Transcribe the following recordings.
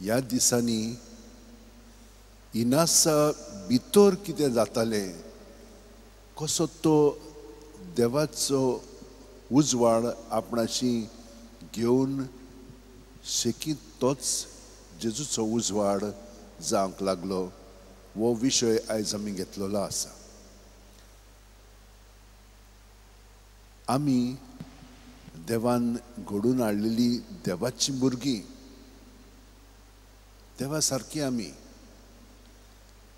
ह्या दिसांनी इनासा भितर कितें जातालें, कसो तो देवाचो उजवाड आपणाशी घेवन शेकीत तोच जेजूचो उजवाड जावंक लागलो, हो विशय आयज आमी घेतलेलो आसा. आमी देवान घडून हाडलेली देवाची भुरगीं, देवा सारकी आमी.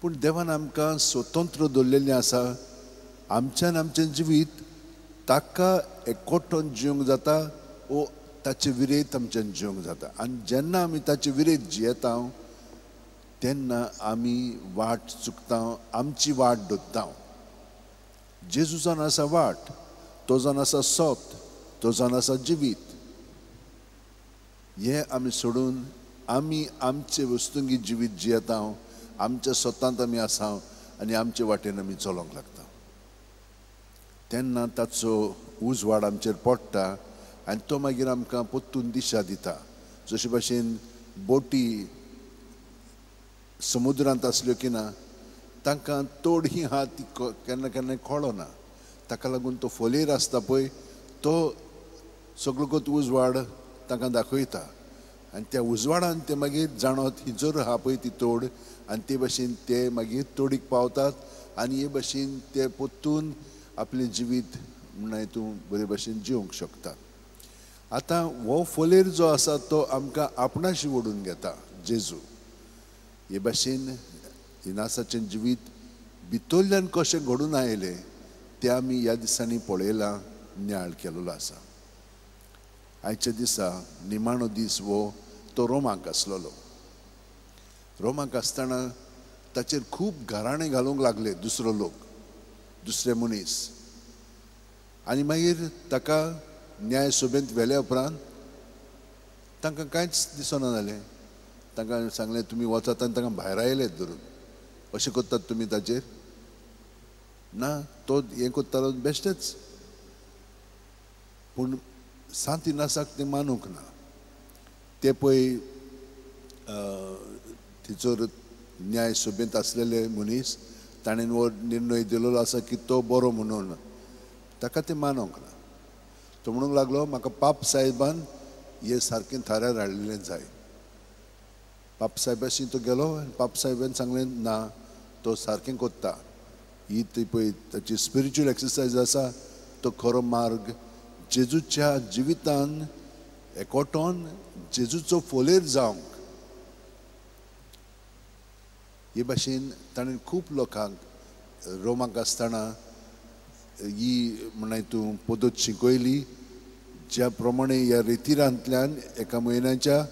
पूण देवान आमकां स्वतंत्र दवरलेलें आसा. आमच्यान आमचें जिवीत ताका एकवटून जिवंक जाता वो ताचे विरेत आमच्यान जिवंक जाता. आनी जेन्ना आमी ताचे विरेत जियेता तेन्ना आमी वाट चुकता, आमची वाट दोत्ता. जेजूसान आसा वाट, तो जावन आसा सोत, तो जावन आसा जिवीत. हे आमी सोडून आमी आमचे वस्तुंगी जिवीत जियेता, आमच्या स्वतांत आमी आसा आनी आमचे वाटेन आमी चलोंक लागता. तेन्ना ताचो उजवाड आमचेर पडटा आनी तो मागीर आमकां परतून दिशा दिता. जशे भाशेन बोटी समुद्रांत आसल्यो की ना, तांकां तोड ही आहा ती केन्ना केन्ना कळना. ताका लागून तो फोलेर आसता पळय, तो सगळो कोत उजवाड तांकां दाखयता आनी त्या उजवाडान ते मागीर जाणत ही जर आहा पळय ती तोड, आनी ते भाशेन ते मागीर तोडीक पावतात आनी हे भाशेन ते परतून आपलें जिवीत म्हणून हितून बरे भाशेन जिवंक शकतात. आतां हो फोलेर जो आसा तो आमकां आपणाशी ओडून घेता जेजू. हे भाशेन इनासाचें जिवीत भितरल्यान कशें घडून आयलें तें आमी ह्या दिसांनी पळयलां, नियाळ केलेलो आसा. आयच्या दिसा निमाणो दीस वो तो रोमाक आसलेलो. रोमाक आसतना ताचेर खूब घराणे घालूंक लागले दुसरो लोक, दुसरे मनीस. आनी मागीर ताका न्याय सभेंत व्हेल्या उपरांत तांकां कांयच दिसना जालें. तांकां सांगलें तुमी वचात आनी तांकां भायर आयलेत धरून. अशें कोत्तात तुमी ताचेर? ना, तो हें कोत्तालो बेश्टेच. पूण सांत इनासाक तें मानूंक ना. ते पळय थिचोर न्याय सभेंत आसलेले मनीस, ताणें हो निर्णय दिलेलो आसा की तो बरो म्हणून. ताका तें मानूंक ना. तो म्हणूंक लागलो म्हाका पाप साहेबान हे सारकें थाऱ्यार हाडलेलें जाय. पाप साहेबाशी तो गेलो आनी पाप साहेबान सांगलें ना, तो सारकें कोत्ता. ही ती पळय ताची स्पिरिच्युअल एक्सरसायज आसा, तो खरो मार्ग जेजूच्या जिवितान एकवटोन जेजूचो फोलेर जावंक. हे भाशेन ताणें खूब लोकांक रोमाक आसतना ही म्हणा हितून पद्दत शिकयली, ज्या प्रमाणे ह्या रितीरांतल्यान एका म्हयन्याच्या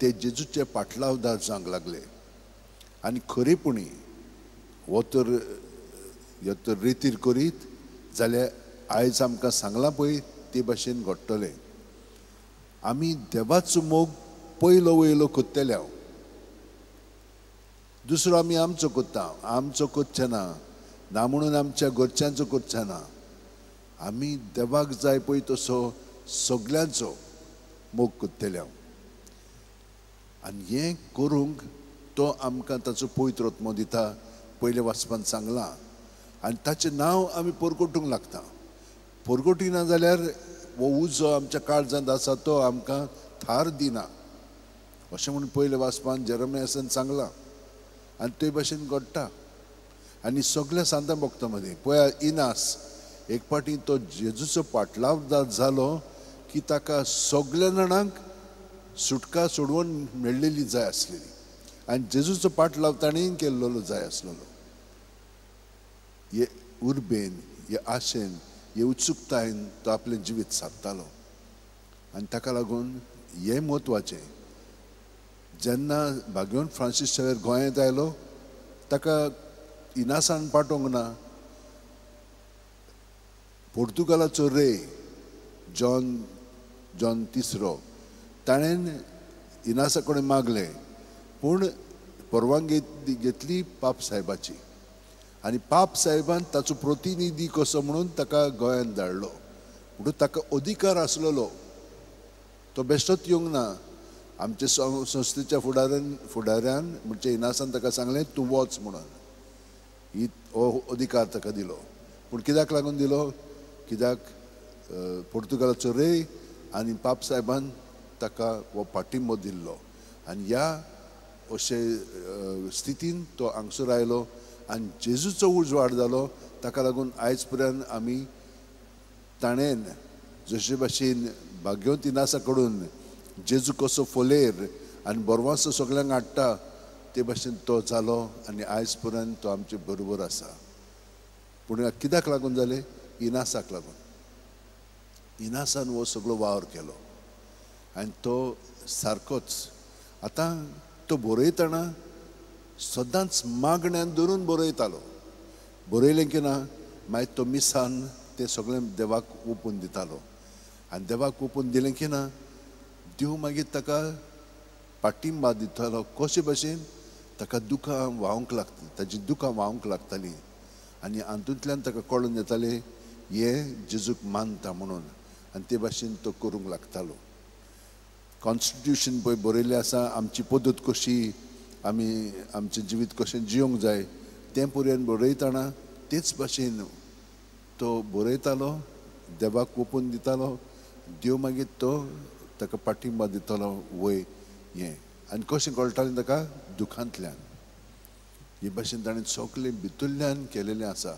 ते जेजूचे पाटलावदार जावंक लागले. आनी खरेपणी हो तर रितीर करीत जाल्यार आयज आमकां सांगलां पळय ते भाशेन घडटलें. आमी देवाचो मोग पयलो वयलो कोत्तेले हांव. दुसरो आमी आमचो कोत्ता, आमचो कोत्चे ना म्हणून आमच्या घरच्यांचो कोत्चे ना. आमी देवाक जाय पळय तसो सगल्यांचो मोग कोत्तेले हांव. आनी हें करूंक तो आमकां ताचो पवित्र आत्मो दिता, पयले वाचपान सांगलां. आनी ताचें नांव आमी परगटूंक लागता. परगटिना जाल्यार हो उजो आमच्या काळजांत आसा तो आमकां थार दिना अशें म्हणून पयले वाचपान जेरेमियासान सांगलां. आनी ते भाशेन घडटा. आनी सगळ्या सांता भक्तां मदीं पळया, इनास एक पाटी तो जेजूचो पाटलावदार जालो की ताका सगळ्या जाणांक सुटका सोडवून मेळ्ळेली जाय आसलेली. आनी जेजूचो पाटलाव ताणें केल्लो जाय आसलेलो. हे उर्बेन, हे आशेन, हे उत्सुकतायेन तो आपलें जिवीत सादतालो. आनी ताका लागून हें म्हत्वाचें. जेन्ना भाग्यवन फ्रांसीस शेवेर गोंयांत आयलो, ताका इनासान पाठोवंक ना. पोर्तुगालाचो रे जॉन तिसरो ताणें इनासा कडेन मागलें, पूण परवानगी घेतली पाप साहेबाची. आनी पाप साहेबान ताचो प्रतिनिधी कसो म्हणून ताका गोंयांत धाडलो. म्हणून ताका अधिकार आसलेलो. तो बेश्टोच येवंक ना. आमचे संस्थेच्या फुडाऱ्यान म्हणजे इनासान ताका सांगलें तूं वच म्हणून ही हो अधिकार ताका दिलो. पूण कित्याक लागून दिलो? कित्याक पोर्तुगालाचो रे आनी पाप साहेबान ताका हो पाठिंबो दिल्लो आनी ह्या अशे स्थितीन तो हांगसर आयलो आनी जेजूचो उजवाड जालो. ताका लागून आयज पर्यंत आमी ताणेन जशे भाशेन भाग्यवंत इनासा कडून जेजू कसो फोलेर आनी बोरवांसो सगळ्यांक हाडटा ते भाशेन तो जालो आनी आयज पर्यंत तो आमचे बरोबर आसा. पूण कित्याक लागून जालें? इनासाक लागून. इनासान हो सगळो वावर केलो आनी तो सारकोच. आतां तो बरयतना सदांच मागण्यांत धरून बरयतालो. बरयलें की ना मागीर तो मिसान तें सगळें देवाक ओपून दितालो आनी देवाक ओपून दिलें की ना देव मागीर ताका पाठिंबा दितालो. कशे भाशेन? ताका दुखां व्हांवंक लागता, ताजी दुखां व्हांवंक लागतालीं आनी हातूंतल्यान ताका कळून येतालें हे जेजूक मानता म्हणून आनी ते भाशेन तो करूंक लागतालो. कॉन्स्टिट्यूशन पळय बरयल्लें आसा, आमची पद्दत कशी, आमी आमचें जिवीत कशें जियोंक जाय तें पर्यंत बरयतना तेच भाशेन तो बरयतालो, देवाक ओपून दितालो. देव मागीर तो ताका पाठिंबा दितालो वय हें. आनी कशें कळटालें ताका? दुखांतल्यान. हे भाशेन ताणें सगळें भितरल्यान केलेलें आसा.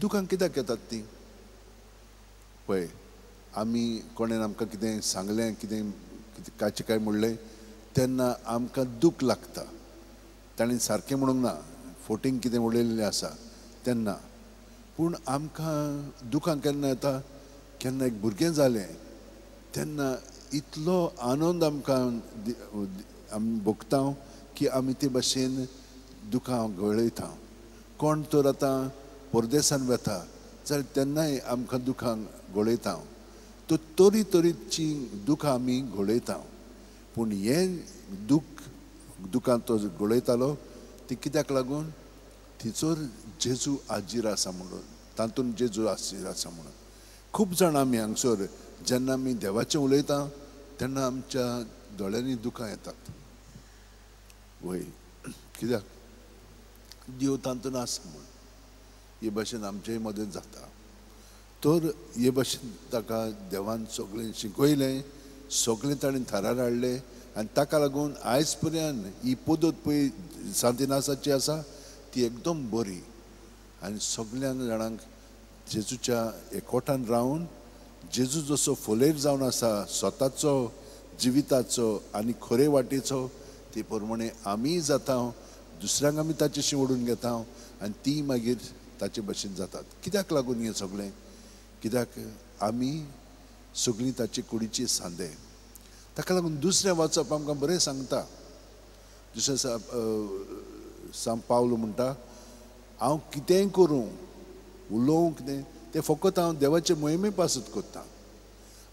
दुखां कित्याक येतात तीं? पळय आमी कोणेन आमकां कितें सांगलें, कितें कांयचें काय म्हणलें तेन्ना आमकां दूख लागता. ताणें सारकें म्हणूंक ना, फोटींग कितें उडयल्लें आसा तेन्ना. पूण आमकां दुखां केन्ना येता? केन्ना एक भुरगें जालें तेन्ना इतलो आनंद आमकां आमी भोगता की आमी ते भाशेन दुखां गळयता. कोण तर आतां परदेसान वता जाल्यार तेन्नाय आमकां दुखां गळयता. तो तरेतरेची दुखां आमी गळयता. पूण हें दुखां तो गळयतालो ती कित्याक लागून? थिचोर जेजू आजीर आसा म्हणून, तातूंत जेजू आजीर आसा म्हणून. खूब जाण आमी हांगसर जेन्ना आमी देवाचें उलयता तेन्ना आमच्या दोळ्यांनी दुखां येतात. वय कित्याक? देव तातूंत आसा म्हूण. हे भाशेन आमचेय मदें जाता. तर हे भाशेन ताका देवान सगळें शिकयलें, सगळें ताणें थारार हाडलें आनी ताका लागून आयज पर्यंत ही पद्दत पळय सांत इनासाची आसा ती एकदम बरी आनी सगळ्यांक जाणांक जेजूच्या एकवटान रावन जेजू जसो फोलेर जावन आसा स्वताचो जिविताचो आनी खरे वाटेचो ते प्रमाणे आमी जाता. दुसऱ्यांक आमी ताचेशी ओडून घेता आनी ती मागीर ताचे भाशेन जातात. कित्याक लागून हें सगळें? कित्याक आमी सगळीं ताचे कुडीची सांदे. ताका लागून दुसरें वाचप आमकां बरें सांगता. दुसरें सांत पावलो म्हणटा हांव कितेंय करूं, उलोवं कितें तें फकत हांव देवाचे मोहिमे पासून कोत्ता.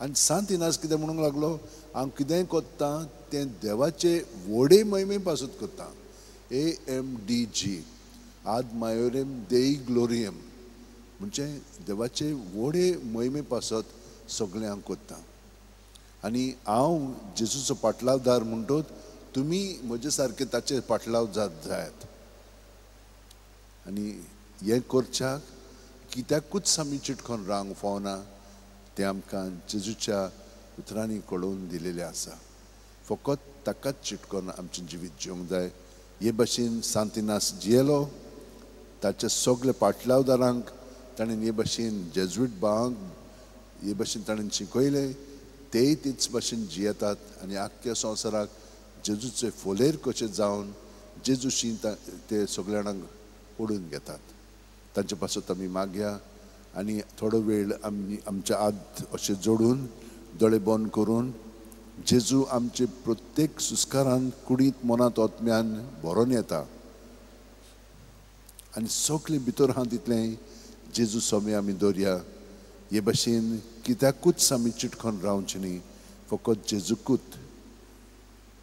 आनी सांत इनास कितें म्हणूंक लागलो? हांव कितेंय कोत्ता तें देवाचे व्हडे मोहिमे पासून कोत्ता. AMDG आद मायोरेम देई ग्लोरियम म्हणजे देवाचे व्हडे मोहिमे पासत सगळें हांव कोत्ता. आनी हांव जेजूचो पाटलावदार म्हणटोच तुमी म्हजे सारके ताचे पाटलावदार जायात. आनी हें करच्याक कित्याकूच आमी चिटकोन रावंक फावना तें आमकां जेजूच्या उतरांनी कळोवन दिलेलें आसा. फकत ताकाच चिटकोन आमचें जिवीत जियोंक जाय. हे भाशेन सांत इनास जियेलो. ताच्या सगळे पाटलावदारांक ताणें हे भाशेन जेजुईट भावांक हे भाशेन ताणें शिकयलें. तेय तेच भाशेन जियेतात आनी आख्ख्या संवसाराक जेजूचे फोलेर कशें जावन जेजूशी ते सगळ्या जाणांक ओडून घेतात. तांचे पासत आमी मागया आनी थोडो वेळ आमी आमच्या आद अशें जोडून दोळे बंद करून जेजू आमचे प्रत्येक सुस्कारान कुडींत मनांत ओतम्यान भरोन येता आनी सगळें भितर आहा तितलें जेजू सोमे आमी दवरया. हे भाशेन कित्याकूच आमी चिटकोन रावचें न्ही, फकत जेजूकूच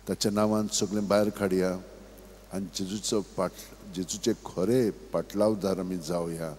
ताच्या नांवान सगळें भायर काडया आनी जेजूचे खरे पाटलावदार आमी जावया.